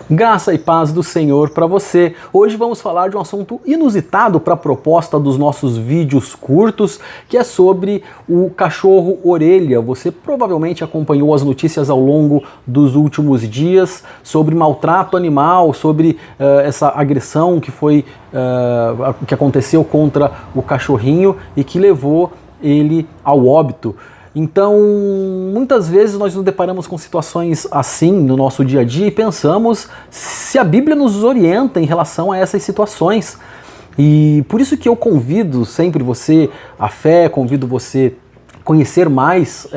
Graça e paz do Senhor para você. Hoje vamos falar de um assunto inusitado para a proposta dos nossos vídeos curtos, que é sobre o cachorro orelha. Você provavelmente acompanhou as notícias ao longo dos últimos dias sobre maltrato animal, sobre essa agressão que aconteceu contra o cachorrinho e que levou ele ao óbito. Então, muitas vezes nós nos deparamos com situações assim no nosso dia a dia e pensamos se a Bíblia nos orienta em relação a essas situações. E por isso que eu convido sempre você à fé, convido você a conhecer mais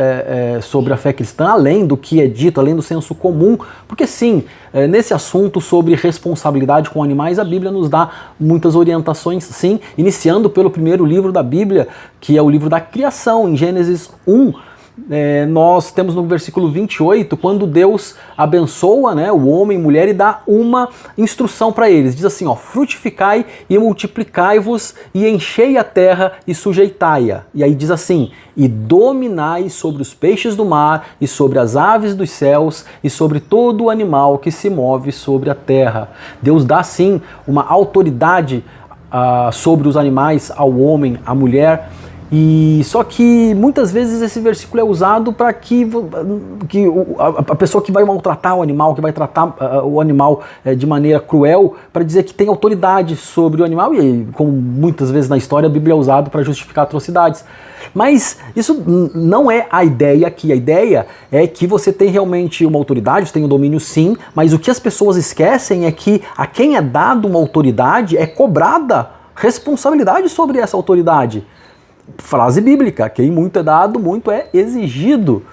sobre a fé cristã, além do que é dito, além do senso comum, porque sim, nesse assunto sobre responsabilidade com animais, a Bíblia nos dá muitas orientações, sim, iniciando pelo primeiro livro da Bíblia, que é o livro da criação, em Gênesis 1, nós temos no versículo 28, quando Deus abençoa o homem e mulher e dá uma instrução para eles. Diz assim, frutificai e multiplicai-vos e enchei a terra e sujeitai-a. E aí diz assim, e dominai sobre os peixes do mar e sobre as aves dos céus e sobre todo o animal que se move sobre a terra. Deus dá sim uma autoridade sobre os animais ao homem, à mulher. E só que muitas vezes esse versículo é usado para que a pessoa que vai maltratar o animal, que vai tratar o animal de maneira cruel, para dizer que tem autoridade sobre o animal, e como muitas vezes na história a Bíblia é usado para justificar atrocidades. Mas isso não é a ideia aqui. A ideia é que você tem realmente uma autoridade, você tem um domínio sim, mas o que as pessoas esquecem é que a quem é dado uma autoridade é cobrada responsabilidade sobre essa autoridade. Frase bíblica, quem muito é dado, muito é exigido.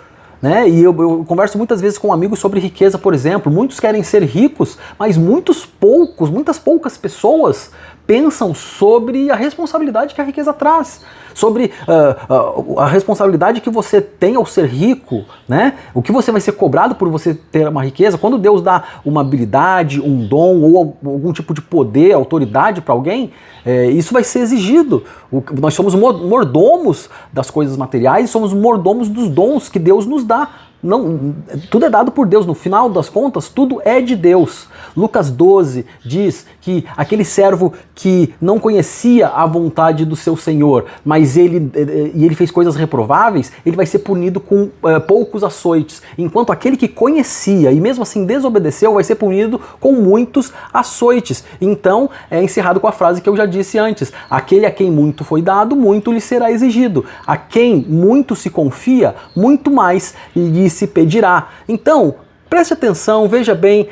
E eu converso muitas vezes com amigos sobre riqueza, por exemplo. Muitos querem ser ricos, mas muitas poucas pessoas pensam sobre a responsabilidade que a riqueza traz, sobre a responsabilidade que você tem ao ser rico, o que você vai ser cobrado por você ter uma riqueza. Quando Deus dá uma habilidade, um dom ou algum tipo de poder, autoridade para alguém, isso vai ser exigido. Nós somos mordomos das coisas materiais e somos mordomos dos dons que Deus nos dá. Não, tudo é dado por Deus, no final das contas, tudo é de Deus. Lucas 12 diz que aquele servo que não conhecia a vontade do seu senhor, mas ele fez coisas reprováveis, ele vai ser punido com poucos açoites, enquanto aquele que conhecia e mesmo assim desobedeceu vai ser punido com muitos açoites. Então é encerrado com a frase que eu já disse antes: aquele a quem muito foi dado, muito lhe será exigido. A quem muito se confia, muito mais lhe se pedirá. Então, preste atenção, veja bem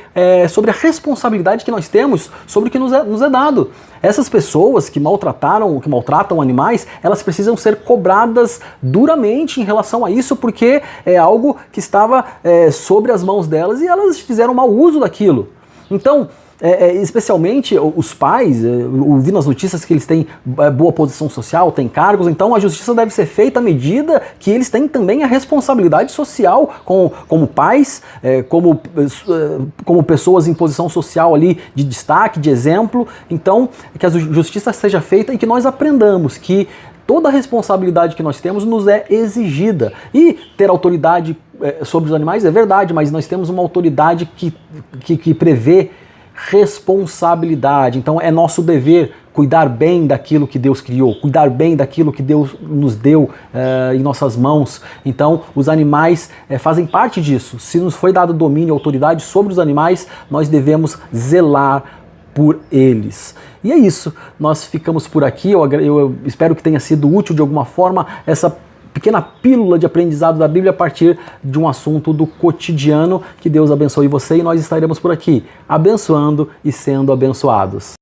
sobre a responsabilidade que nós temos sobre o que nos é dado. Essas pessoas que maltratam animais, elas precisam ser cobradas duramente em relação a isso, porque é algo que estava sobre as mãos delas e elas fizeram mau uso daquilo. Então, especialmente os pais, eu vi nas notícias que eles têm boa posição social, têm cargos, então a justiça deve ser feita à medida que eles têm também a responsabilidade social como pais, como pessoas em posição social ali de destaque, de exemplo. Então, que a justiça seja feita e que nós aprendamos que toda a responsabilidade que nós temos nos é exigida. E ter autoridade sobre os animais é verdade, mas nós temos uma autoridade que prevê responsabilidade. Então é nosso dever cuidar bem daquilo que Deus criou, cuidar bem daquilo que Deus nos deu em nossas mãos. Então os animais fazem parte disso. Se nos foi dado domínio e autoridade sobre os animais, nós devemos zelar por eles. E é isso, nós ficamos por aqui. Eu espero que tenha sido útil de alguma forma essa pequena pílula de aprendizado da Bíblia a partir de um assunto do cotidiano. Que Deus abençoe você e nós estaremos por aqui, abençoando e sendo abençoados.